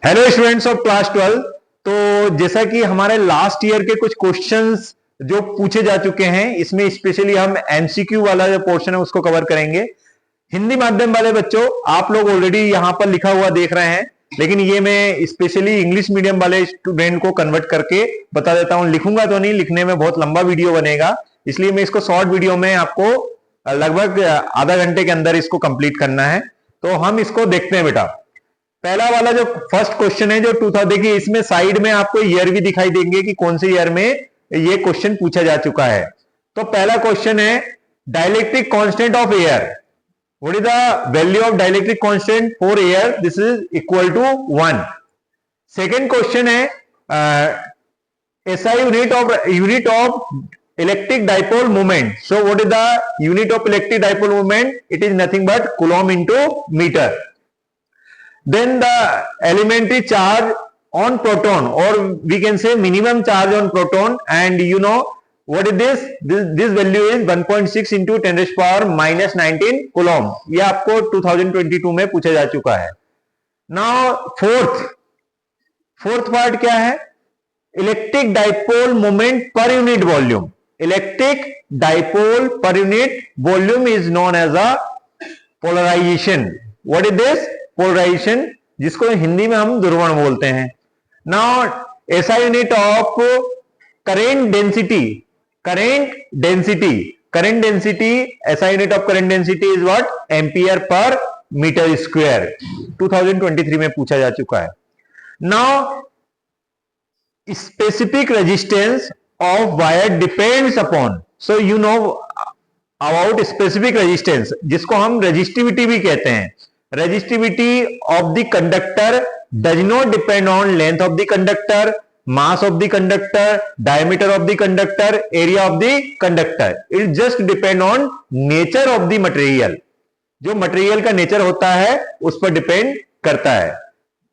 Hello students of class 12। तो जैसा कि हमारे लास्ट ईयर के कुछ क्वेश्चंस जो पूछे जा चुके हैं, इसमें स्पेशली हम एमसीक्यू वाला जो पोर्शन है उसको कवर करेंगे। हिंदी माध्यम वाले बच्चों, आप लोग ऑलरेडी यहां पर लिखा हुआ देख रहे हैं, लेकिन ये मैं स्पेशली इंग्लिश मीडियम वाले स्टूडेंट को कन्वर्ट करके बता देता हूं। लिखूंगा तो नहीं, लिखने में बहुत लंबा वीडियो बनेगा, इसलिए मैं इसको शॉर्ट वीडियो में आपको लगभग आधा घंटे के अंदर इसको कंप्लीट करना है। तो हम इसको देखते हैं बेटा। पहला वाला जो फर्स्ट क्वेश्चन है जो 2000, देखिए इसमें साइड में आपको ईयर भी दिखाई देंगे कि कौन से ईयर में ये क्वेश्चन पूछा जा चुका है। तो पहला क्वेश्चन है dielectric constant of air. What is the value of dielectric constant for air? This is equal to 1। Second question है SI unit of electric dipole moment. So what is the unit of electric dipole moment? It is nothing but coulomb into metre. Then the elementary charge on proton, or we can say minimum charge on proton, and you know what is this? This value is 1.6 into 10⁻⁻19 coulomb। ये आपको 2022 में पूछा जा चुका है। Now fourth part क्या है? Electric dipole moment per unit volume. Electric dipole per unit volume is known as a polarization. What is this? Polarization, जिसको हिंदी में हम ध्रुवण बोलते हैं। Now SI unit of current density, SI unit of current density is what? Ampere per metre square. 2023 में पूछा जा चुका है। Now specific resistance of wire depends upon, so you know about specific resistance, जिसको हम रेजिस्टिविटी भी कहते हैं। Resistivity of the conductor does not depend on length of the conductor, mass of the conductor, diameter of the conductor, area of the conductor. It just depend on nature of the material। जो material का nature होता है उस पर depend करता है।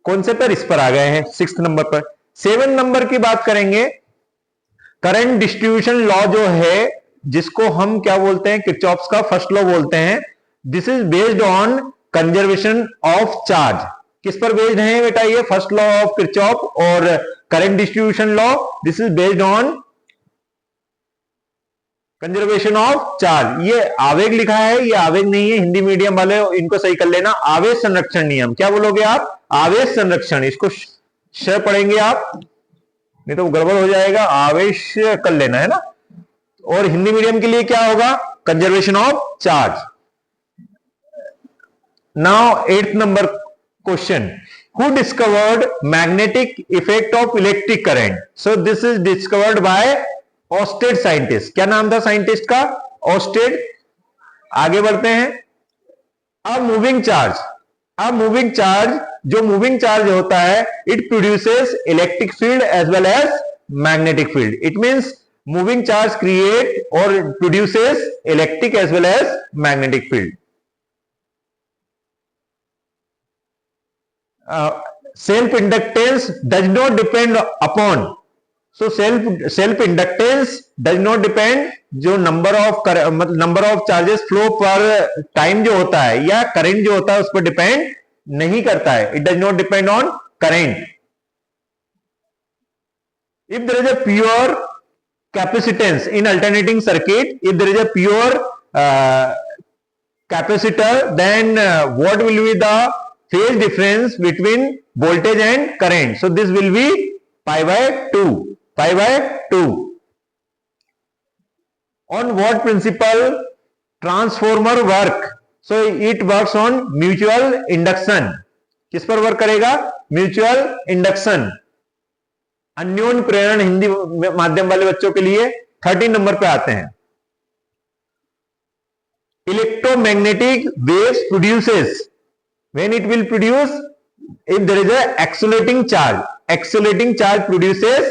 कौन से पर? इस पर आ गए हैं 6 नंबर पर। 7 नंबर की बात करेंगे। करंट डिस्ट्रीब्यूशन लॉ जो है, जिसको हम क्या बोलते हैं? किरचॉफ्स का फर्स्ट लॉ बोलते हैं। This is based on conservation of charge. किस पर बेस्ड है बेटा? ये फर्स्ट लॉ ऑफ किरचॉफ और current distribution law. This is based on conservation of charge. ये आवेग लिखा है, ये आवेग नहीं है। हिंदी मीडियम वाले इनको सही कर लेना। आवेश संरक्षण नियम क्या बोलोगे आप? आवेश संरक्षण। इसको श पढ़ेंगे आप, नहीं तो गड़बड़ हो जाएगा। आवेश कर लेना है ना। और हिंदी मीडियम के लिए क्या होगा? Conservation of charge. Now 8th number question, who discovered magnetic effect of electric current? So this is discovered by Oersted scientist। क्या नाम था साइंटिस्ट का? Oersted। आगे बढ़ते हैं। अब मूविंग चार्ज, जो मूविंग चार्ज होता है, it produces electric field as well as magnetic field. It means moving charge create और produces electric as well as magnetic field. Self inductance does not depend upon, so self inductance does not depend, जो number of charges flow पर time जो होता है या current जो होता है उस पर डिपेंड नहीं करता है। It does not depend on current. If there is a pure capacitance in alternating circuit, if there is a pure capacitor, then what will be the phase difference between voltage and current? So this will be pi by 2। On what principle transformer work? So it works on mutual induction। किस पर work करेगा? Mutual induction. अन्योन्य प्रेरण हिंदी माध्यम वाले बच्चों के लिए 13 नंबर पे आते हैं। Electromagnetic waves produces, when it will produce, if there is a accelerating charge produces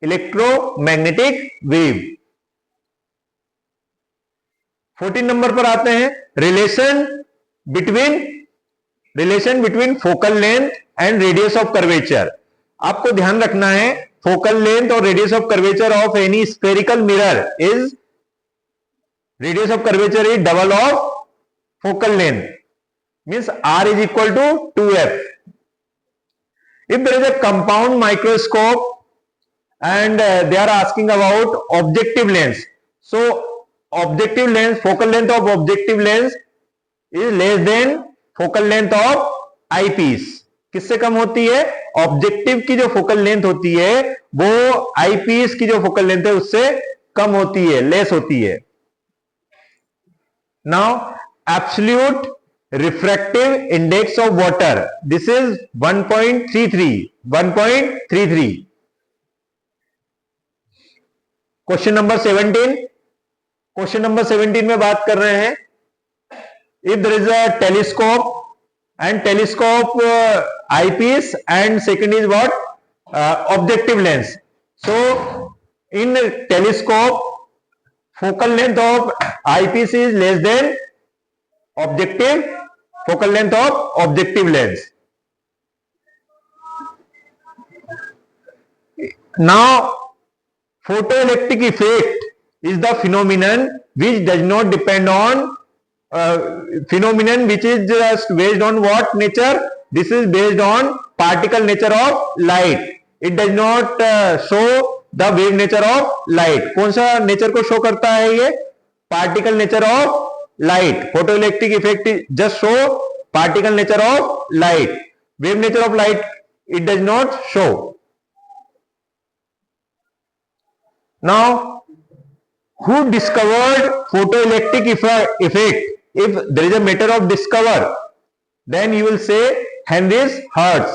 electromagnetic wave। 14 number पर आते हैं। Relation between focal length and radius of curvature. आपको ध्यान रखना है, फोकल लेंथ और radius of curvature of any spherical mirror is, radius of curvature is double of focal length. Means R is equal to 2F। If there is a compound microscope and they are asking about objective lens, so objective lens, focal length of objective lens is less than focal length of eyepiece. किससे कम होती है? Objective की जो focal length होती है वो eyepiece की जो फोकल लेंथ है उससे कम होती है, लेस होती है. Now absolute refractive index of water, this is 1.33. Question number 17. Question number 17 में बात कर रहे हैं, if there is a telescope and telescope eyepiece and second is what, objective lens. So in telescope focal length of eyepiece is less than objective focal length of objective lens. Now photoelectric effect is the phenomenon which does not depend on phenomenon which is just based on what nature? This is based on particle nature of light. It does not show the wave nature of light. कौन सा nature को show करता है ये? Particle nature of light. Photoelectric effect is just show particle nature of light. Wave nature of light it does not show. Now who discovered photoelectric effect? If there is a matter of discover, then you will say Heinrich Hertz.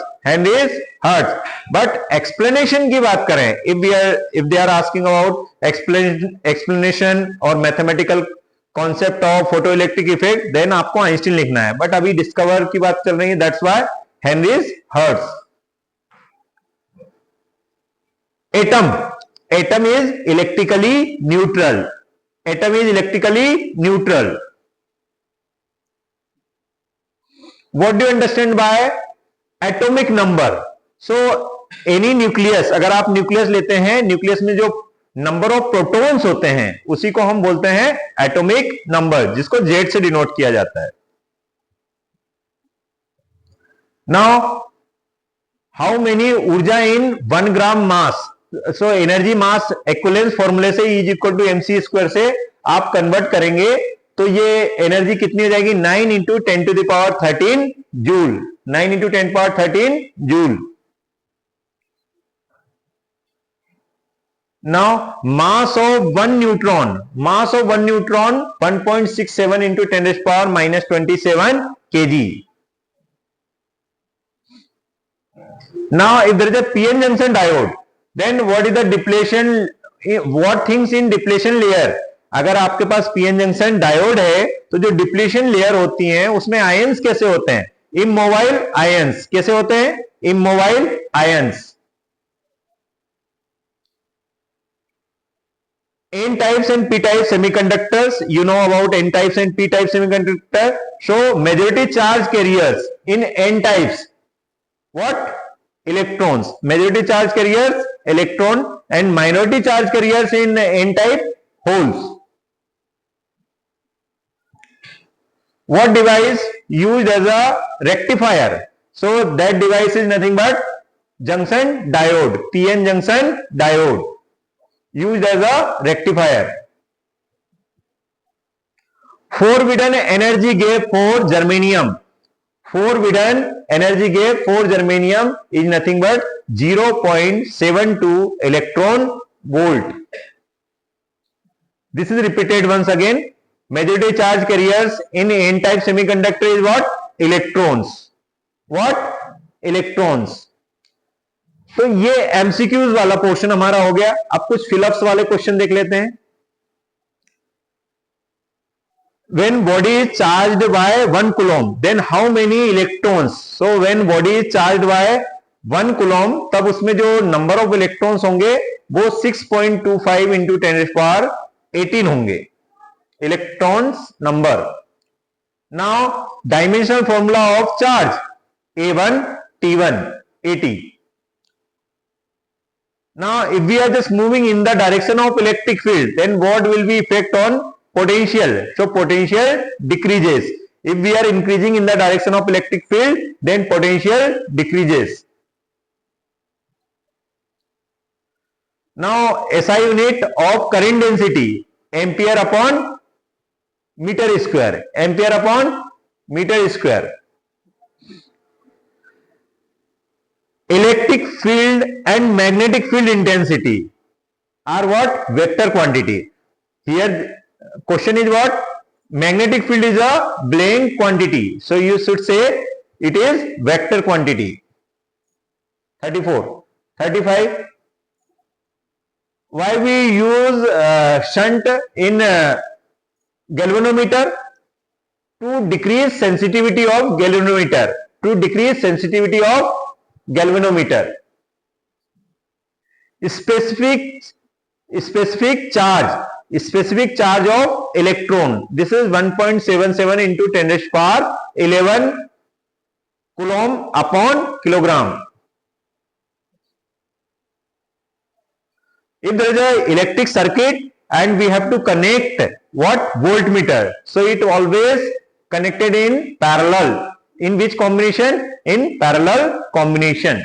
But explanation की बात करें, if they are asking about explanation or mathematical concept of photoelectric effect, then आपको Einstein लिखना है. But अभी discover की बात चल रही है, that's why Henrys hertz. Atom is electrically neutral. What do you understand by atomic number? So any nucleus, अगर आप न्यूक्लियस लेते हैं, न्यूक्लियस में जो नंबर ऑफ प्रोटॉन्स होते हैं उसी को हम बोलते हैं एटॉमिक नंबर, जिसको जेड से डिनोट किया जाता है. नाउ हाउ मेनी ऊर्जा इन 1 ग्राम मास? सो एनर्जी मास इक्विवेलेंस फॉर्मूले से E equal to mc square से आप कन्वर्ट करेंगे तो ये एनर्जी कितनी हो जाएगी? 9 into 10 to the power 13 joule. 9 into 10 power 13 joule. Now mass of one neutron 1.67 into 10 raised power minus 27 kg. Now if there is a PN junction diode, then what is the depletion? What things in depletion layer? अगर आपके पास PN junction diode है तो जो depletion layer होती हैं उसमें ions कैसे होते हैं? Immobile ions. कैसे होते हैं? Immobile ions. N types and P type semiconductors, you know about N types and P type semiconductor. So majority charge carriers in N types, what? Electrons. Majority charge carriers electron and minority charge carriers in N type holes. What device used as a rectifier? So that device is nothing but junction diode, PN junction diode, used as a rectifier. Forbidden energy gap for germanium. Forbidden energy gap for germanium is nothing but 0.72 electron volt. This is repeated once again. Majority charge carriers in N-type semiconductor is what? Electrons. What? Electrons. तो ये MCQs वाला portion हमारा हो गया. अब कुछ fill-ups वाले question देख लेते हैं. When body is charged by 1 coulomb, then how many electrons? So when body is charged by 1 coulomb, तब उसमें जो नंबर ऑफ इलेक्ट्रॉन्स होंगे वो 6.25 इंटू 10⁻18 होंगे. Electrons number. Now dimensional formula of charge A1 T1 AT. Now if we are just moving in the direction of electric field, then what will be effect on potential? So potential decreases. If we are increasing in the direction of electric field, then potential decreases. Now SI unit of current density, ampere upon meter square, ampere upon meter square. Electric field and magnetic field intensity are what? Vector quantity. Here question is what? Magnetic field is a blank quantity, so you should say it is vector quantity. 34. 35. Why we use shunt in galvanometer? To decrease sensitivity of galvanometer. To decrease sensitivity of galvanometer. Specific charge of electron. This is 1.77 into 10 raised power 11 coulomb upon kilogram. If there is a electric circuit and we have to connect what? Voltmeter. So it always connected in parallel. In which combination? In parallel combination.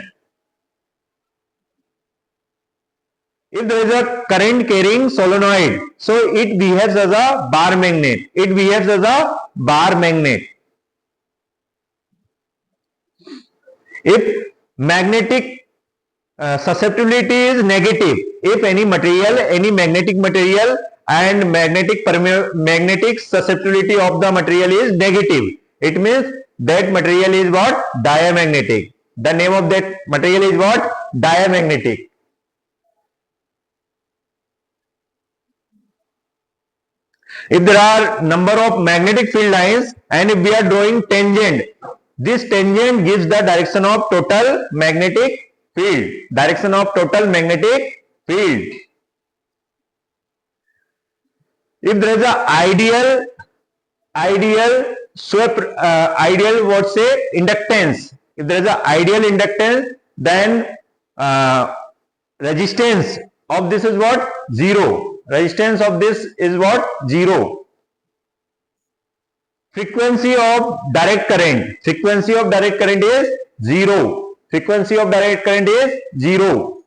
If there is a current carrying solenoid, so it behaves as a bar magnet. It behaves as a bar magnet. If magnetic susceptibility is negative, if any material, any magnetic material and magnetic susceptibility of the material is negative, it means that material is what? Diamagnetic. The name of that material is what? Diamagnetic. If there are number of magnetic field lines and if we are drawing tangent, this tangent gives the direction of total magnetic field. Direction of total magnetic field. If there is a ideal what say inductance. If there is a ideal inductance, then resistance of this is what? 0. Resistance of this is what? 0. Frequency of direct current. Frequency of direct current is 0. Frequency of direct current is 0.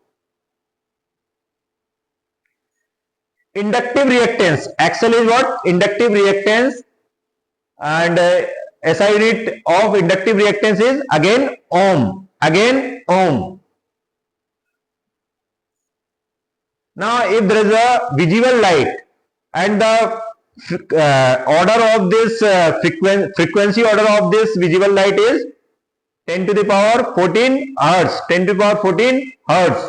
Inductive reactance. XL is what? Inductive reactance. And SI unit of inductive reactance is again ohm. Again ohm. Now, if there is a visible light and the order of this frequency order of this visible light is 10 to the power 14 hertz. 10 to the power 14 hertz.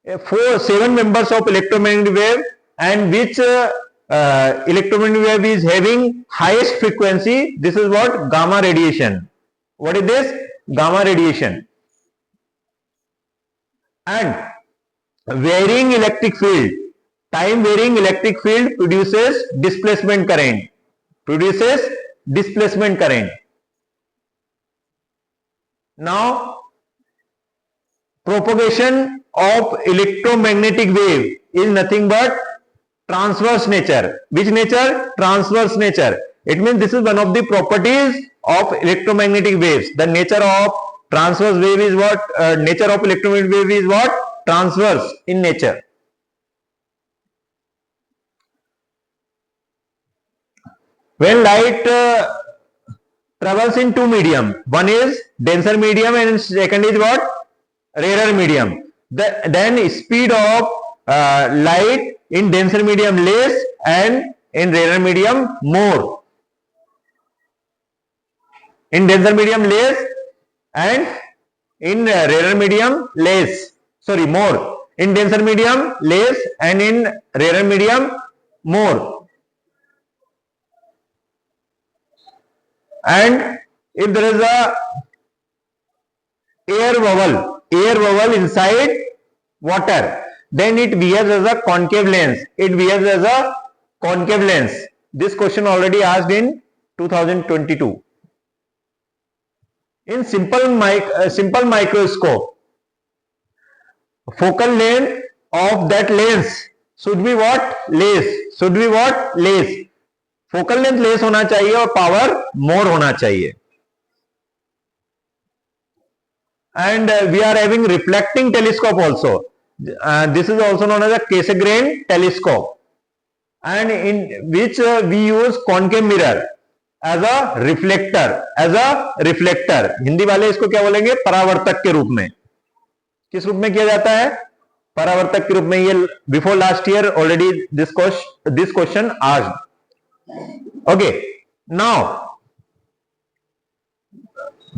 7 members of electromagnetic wave, and which electromagnetic wave is having highest frequency. This is what? Gamma radiation. What is this? Gamma radiation. And varying electric field, time varying electric field produces displacement current. Produces displacement current. Now, propagation of electromagnetic wave is nothing but transverse nature. Which nature? Transverse nature. It means this is one of the properties of electromagnetic waves. The nature of transverse wave is what? Nature of electromagnetic wave is what? Transverse in nature. When light travels in two medium, one is denser medium and second is what? Rarer medium. Then speed of light in denser medium less and in rarer medium more. In denser medium less and in rarer medium less. Sorry, more. In denser medium less and in rarer medium more. And if there is a air bubble inside water, then it behaves as a concave lens. It behaves as a concave lens. This question already asked in 2022. In simple microscope, focal length of that lens should be what? Less. Should be what? Less. Focal length less होना चाहिए और power more होना चाहिए. and we are having reflecting telescope also. This is also known as a Cassegrain telescope, and in which we use concave mirror as a reflector. Hindi वाले इसको क्या बोलेंगे? परावर्तक के रूप में. किस रूप में किया जाता है? परावर्तक के रूप में. ये before last year already this question asked. Okay, now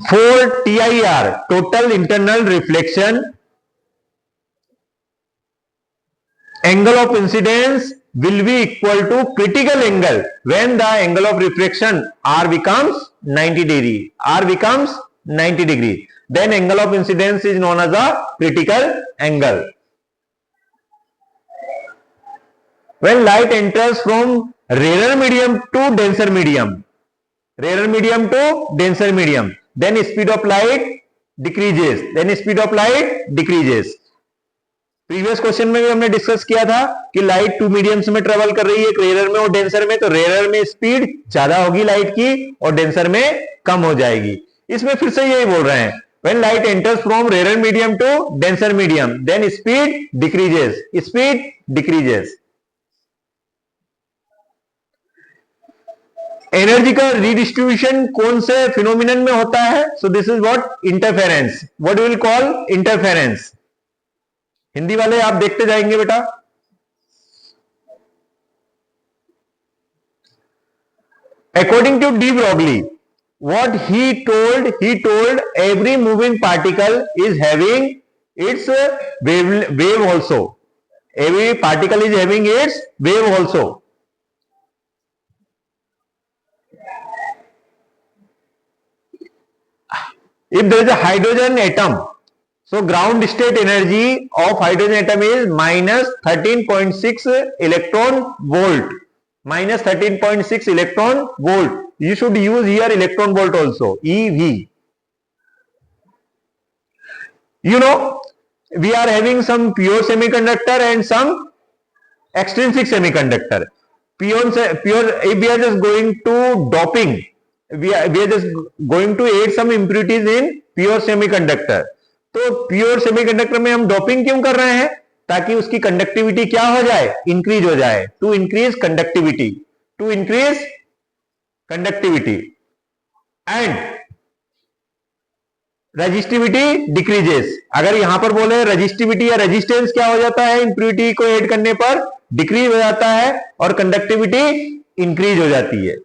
for TIR, total internal reflection, angle of incidence will be equal to critical angle when the angle of reflection R becomes 90 degree. R becomes 90 degree. Then angle of incidence is known as a critical angle. When light enters from rarer medium to denser medium, then speed of light decreases. Previous question में भी हमने discuss किया था कि light to mediums में travel कर रही है, एक रेयर में और डेंसर में. तो रेयर में स्पीड ज्यादा होगी लाइट की और डेंसर में कम हो जाएगी. इसमें फिर से यही बोल रहे हैं, when light enters from rarer medium to denser medium, then speed decreases. Energy का रिडिस्ट्रीब्यूशन कौन से फिनोमिनन में होता है? So this is what? Interference. What will call interference? Hindi वाले आप देखते जाएंगे बेटा. According to de Broglie, what he told every moving particle is having its wave also. Every particle is having its wave also. If there is a hydrogen atom, so ground state energy of hydrogen atom is minus 13.6 electron volt. Minus 13.6 electron volt. You should use here electron volt also, EV. You know, we are having some pure semiconductor and some extrinsic semiconductor. Pure, if we are just going to doping, we are just going to add some impurities in pure semiconductor. तो pure semiconductor में हम doping क्यों कर रहे हैं? ताकि उसकी conductivity क्या हो जाए? इंक्रीज हो जाए. To increase conductivity and resistivity decreases. अगर यहां पर बोले रेजिस्टिविटी या रेजिस्टेंस क्या हो जाता है? इंप्योरिटी को ऐड करने पर डिक्रीज हो जाता है और कंडक्टिविटी इंक्रीज हो जाती है.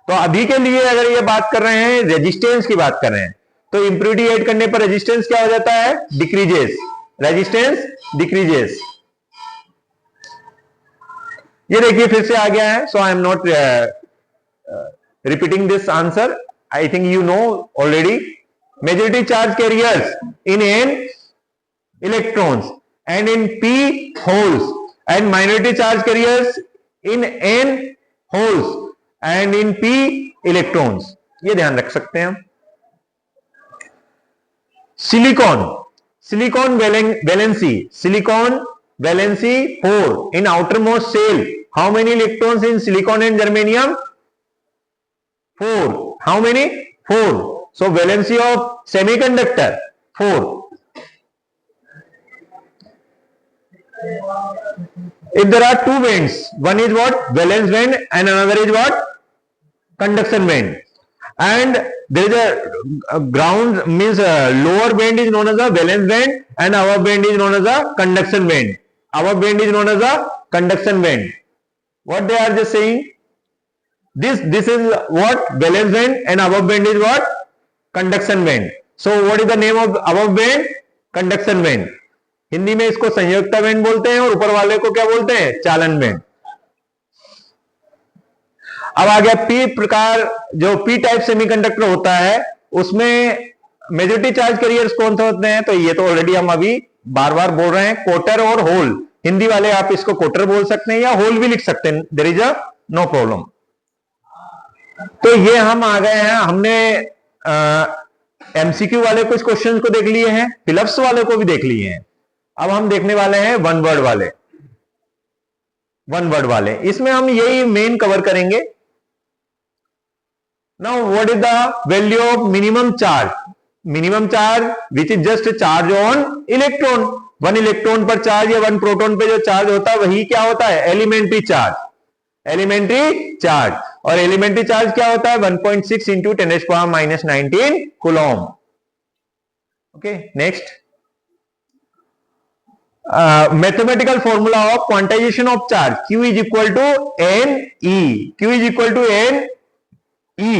तो अभी के लिए अगर ये बात कर रहे हैं, रेजिस्टेंस की बात कर रहे हैं, तो इंप्योरिटी ऐड करने पर रेजिस्टेंस क्या हो जाता है? डिक्रीजेस. Resistance decreases. ये देखिए फिर से आ गया है. So I am not repeating this answer. I think you know already. Majority charge carriers in n electrons and in p holes, and minority charge carriers in n holes and in p electrons. ये ध्यान रख सकते हैं हम. silicon valency 4 in outermost shell. How many electrons in silicon and germanium? 4. How many? 4. So valency of semiconductor 4. If there are two bands, one is what? Valence band and another is what? Conduction band. And there is a ground, means lower band is known as a valence band and upper band is known as a conduction band. Upper band is known as a conduction band. What they are just saying? This is what? Valence band, and upper band is what? Conduction band. So what is the name of upper band? Conduction band. Hindi में इसको संयोजकता band बोलते हैं और ऊपर वाले को क्या बोलते हैं? चालन बैंड. अब आ गया पी प्रकार. जो पी टाइप सेमीकंडक्टर होता है उसमें मेजॉरिटी चार्ज कैरियर्स कौन से होते हैं? तो ये तो ऑलरेडी हम अभी बार बार बोल रहे हैं, कोटर और होल. हिंदी वाले आप इसको कोटर बोल सकते हैं या होल भी लिख सकते हैं. There is a no problem. तो ये हम आ गए हैं. हमने एमसीक्यू वाले कुछ क्वेश्चंस को देख लिए हैं, फिलप्स वाले को भी देख लिए हैं. अब हम देखने वाले हैं वन वर्ड वाले. इसमें हम यही मेन कवर करेंगे. Now what is the value of minimum charge? Minimum charge which is just charge on electron, one electron पर चार्ज या वन प्रोटॉन पे जो चार्ज होता है वही क्या होता है, एलिमेंट्री चार्ज, एलिमेंट्री चार्ज। और एलिमेंट्री चार्ज क्या होता है, 1.6 into 10⁻⁻19 coulomb. Okay, next, mathematical formula of quantization of charge, Q is equal to n e, Q is equal to n e,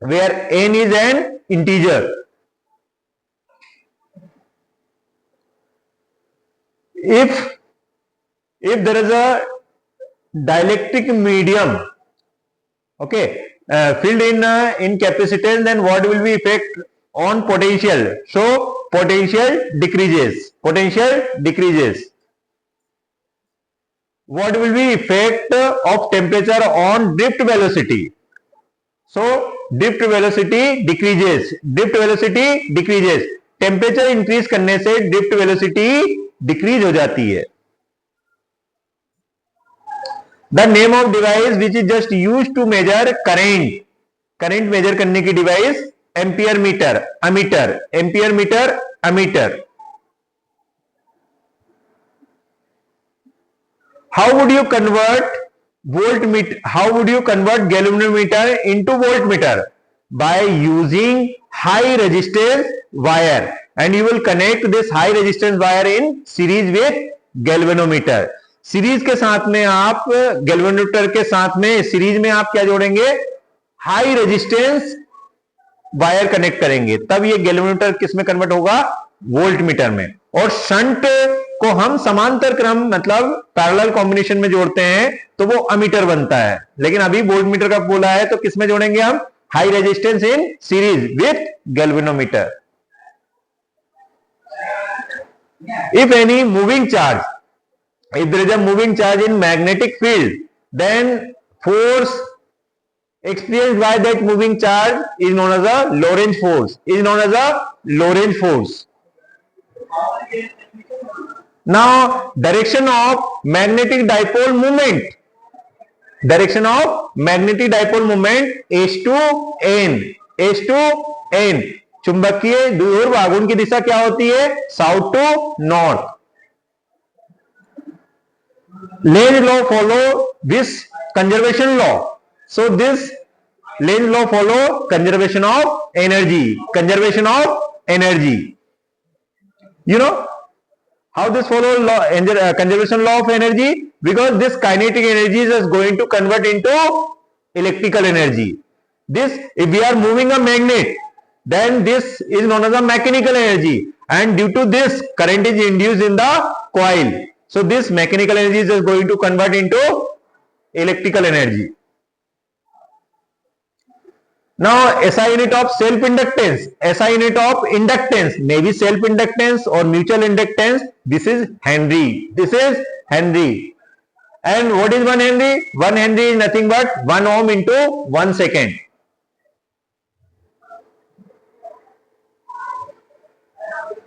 where n is an integer. If there is a dielectric medium, okay, filled in capacitance, then what will be effect on potential? So potential decreases, potential decreases. What will be effect of temperature on drift velocity? So drift velocity decreases, drift velocity decreases, temperature increase करने से drift velocity decrease हो जाती है। The name of device which is just use to measure current, current measure करने की device ampere meter, ammeter, ampere meter, ammeter. How would you convert voltmeter, how would you convert galvanometer into voltmeter? By using high resistance wire, and you will connect this high resistance wire in series with galvanometer. Series के साथ में आप galvanometer के साथ में series में आप क्या जोड़ेंगे, हाई रेजिस्टेंस वायर कनेक्ट करेंगे, तब ये गैल्वेनोमीटर किस में कन्वर्ट होगा, वोल्टमीटर में। और शंट को हम समांतर क्रम मतलब पैरेलल कॉम्बिनेशन में जोड़ते हैं तो वो अमीटर बनता है, लेकिन अभी वोल्टमीटर का बोला है तो किस में जोड़ेंगे हम, high resistance in series with galvanometer. If any moving charge, if there is a moving charge in magnetic field, then force experienced by that moving charge is known as a Lorentz force, is known as a Lorentz force. Now direction of magnetic dipole moment, direction of magnetic dipole moment h to n, h to n, चुंबकीय द्विध्रुव आघूर्ण की दिशा क्या होती है, south to north. Lenz law follow this conservation law. So this Lenz law follow conservation of energy, conservation of energy. You know how this follow law, conservation law of energy? Because this kinetic energy is going to convert into electrical energy. This, if we are moving a magnet, then this is known as a mechanical energy, and due to this current is induced in the coil. So this mechanical energy is going to convert into electrical energy. Now SI unit of self inductance, SI unit of inductance may be self inductance or mutual inductance. This is Henry. This is Henry. And what is 1 Henry? 1 Henry is nothing but 1 ohm into 1 second.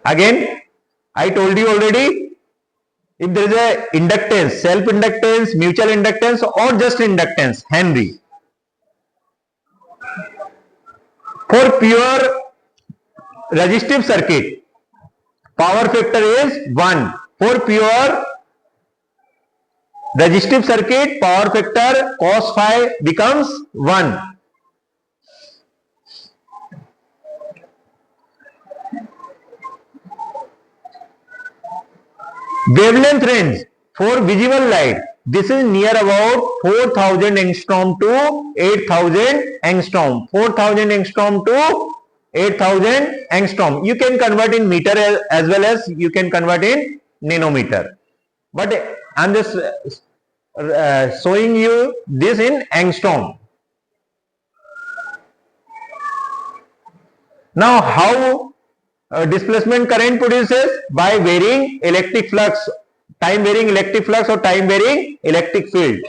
Again, I told you already, if there is a inductance, self inductance, mutual inductance or just inductance, Henry. For pure resistive circuit, power factor is 1. For pure resistive circuit, power factor cos phi becomes 1. Wavelength range for visible light, this is near about 4000 angstrom to 8000 angstrom. 4000 angstrom to 8000 angstrom. You can convert in meter as well as you can convert in nanometer. But I am just showing you this in angstrom. Now how displacement current produces? By varying electric flux, time varying electric flux or time varying electric field.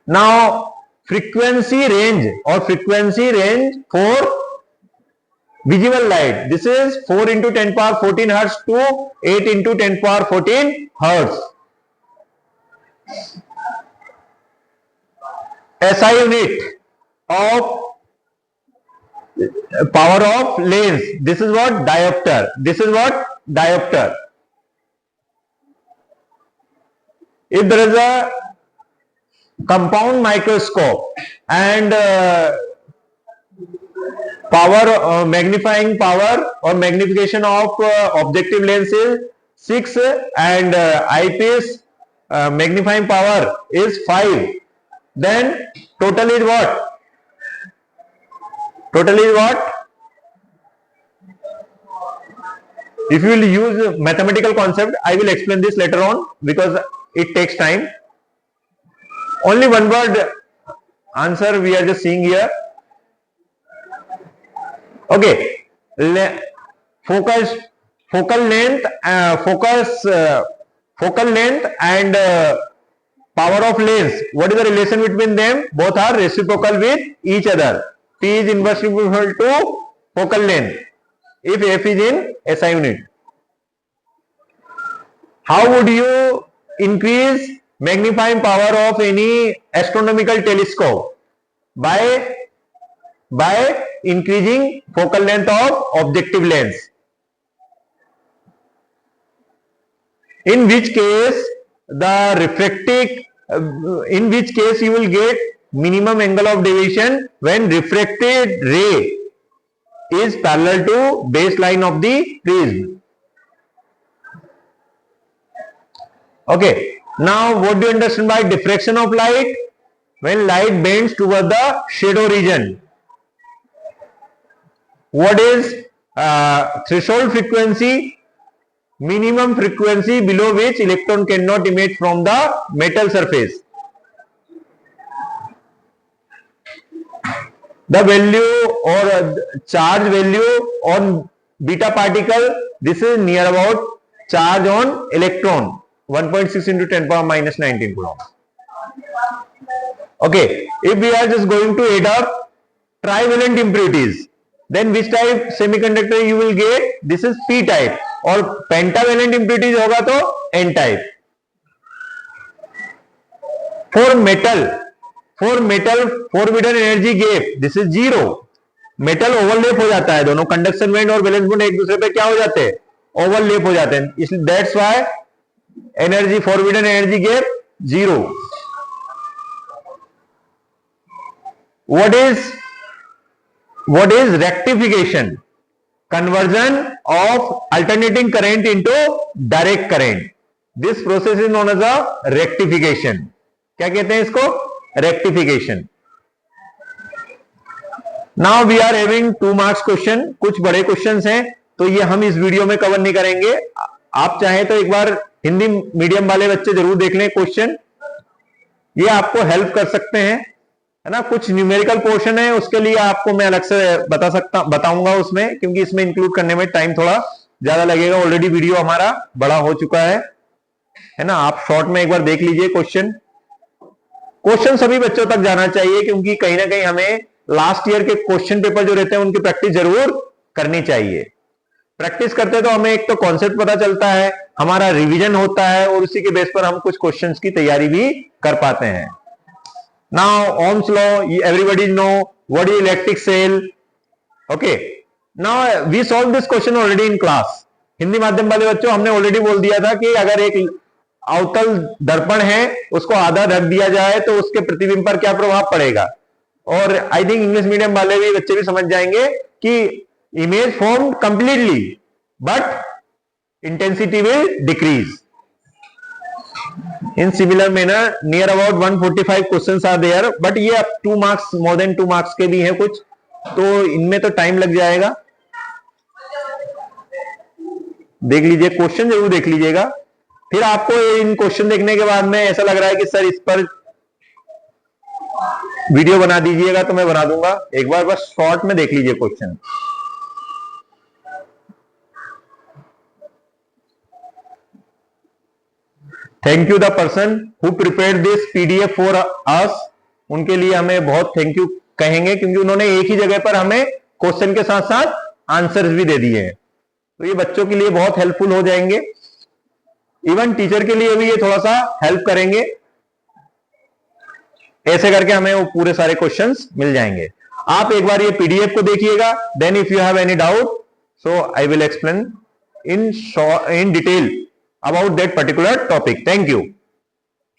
Now frequency range or frequency range for visible light, this is 4 into 10 power 14 hertz to 8 into 10 power 14 hertz. SI unit of power of lens, this is what? Diopter. This is what? Diopter. If there is a compound microscope and power magnifying power or magnification of objective lens is 6 and eyepiece magnifying power is 5, then total is what? Total is what? If you will use mathematical concept, I will explain this later on because it takes time. Only one word answer we are just seeing here. Okay, focal length and power of lens. What is the relation between them? Both are reciprocal with each other. P is inversely proportional to focal length if F is in SI unit. How would you increase magnifying power of any astronomical telescope? By increasing focal length of objective lens. In which case the refractive, in which case you will get minimum angle of deviation when refracted ray is parallel to baseline of the prism. Okay, now what do you understand by diffraction of light? When light bends toward the shadow region. What is threshold frequency? Minimum frequency below which electron cannot emit from the metal surface. The value or charge value on beta particle, this is near about charge on electron, 1.6 into 10 power minus 19 coulomb. Okay, if we are just going to add up trivalent impurities, then which type semiconductor you will get? This is P type. और pentavalent impurities होगा तो N type. For metal forbidden energy gap, this is 0. Metal overlap हो जाता है, दोनों conduction band और valence bond एक दूसरे पे क्या हो जाते हैं? ओवरलैप हो जाते हैं. इसलिए that's why energy forbidden energy gap 0. What is rectification? Conversion of alternating current into direct current. This process is known as a rectification. क्या कहते हैं इसको? Rectification. Now we are having 2 marks question. कुछ बड़े क्वेश्चंस हैं तो ये हम इस वीडियो में कवर नहीं करेंगे. आप चाहें तो एक बार हिंदी मीडियम वाले बच्चे जरूर देख लें क्वेश्चन, ये आपको हेल्प कर सकते हैं, है ना. कुछ न्यूमेरिकल पोर्शन है उसके लिए आपको मैं अलग से बताऊंगा उसमें, क्योंकि इसमें इंक्लूड करने में टाइम थोड़ा ज्यादा लगेगा. ऑलरेडी वीडियो हमारा बड़ा हो चुका है ना. आप शॉर्ट में एक बार देख लीजिए क्वेश्चन सभी बच्चों तक जाना चाहिए, क्योंकि कहीं ना कहीं हमें लास्ट ईयर के क्वेश्चन पेपर जो रहते हैं उनकी प्रैक्टिस जरूर करनी चाहिए. प्रैक्टिस करते तो हमें एक तो कॉन्सेप्ट पता चलता है, हमारा रिवीजन होता है और उसी के बेस पर हम कुछ क्वेश्चंस की तैयारी भी कर पाते हैं. Now Ohm's law, everybody know what is electric cell. Okay. Now we solved this question already in class. Hindi माध्यम वाले बच्चों, हमने ऑलरेडी बोल दिया था कि अगर एक अवतल दर्पण है उसको आधा रख दिया जाए तो उसके प्रतिबिंब पर क्या प्रभाव पड़ेगा. और आई थिंक इंग्लिश मीडियम वाले भी बच्चे भी समझ जाएंगे कि image form completely but intensity will decrease. In similar manner, near about 145 questions are there, but ये अब 2 marks, more than 2 marks के भी हैं कुछ, तो इनमें तो टाइम लग जाएगा. देख लीजिए क्वेश्चन, जरूर देख लीजिएगा. फिर आपको इन क्वेश्चन देखने के बाद में ऐसा लग रहा है कि सर इस पर वीडियो बना दीजिएगा, तो मैं बना दूंगा. एक बार बस शॉर्ट में देख लीजिए question. Thank you the person who prepared this PDF for us. उनके लिए हमें बहुत थैंक यू कहेंगे, क्योंकि उन्होंने एक ही जगह पर हमें क्वेश्चन के साथ साथ आंसर्स भी दे दिए हैं. तो ये बच्चों के लिए बहुत हेल्पफुल हो जाएंगे. इवन टीचर के लिए भी ये थोड़ा सा हेल्प करेंगे. ऐसे करके हमें वो पूरे सारे क्वेश्चंस मिल जाएंगे. आप एक बार ये पीडीएफ को देखिएगा, then if you have any doubt so I will explain in detail about that particular topic. Thank you.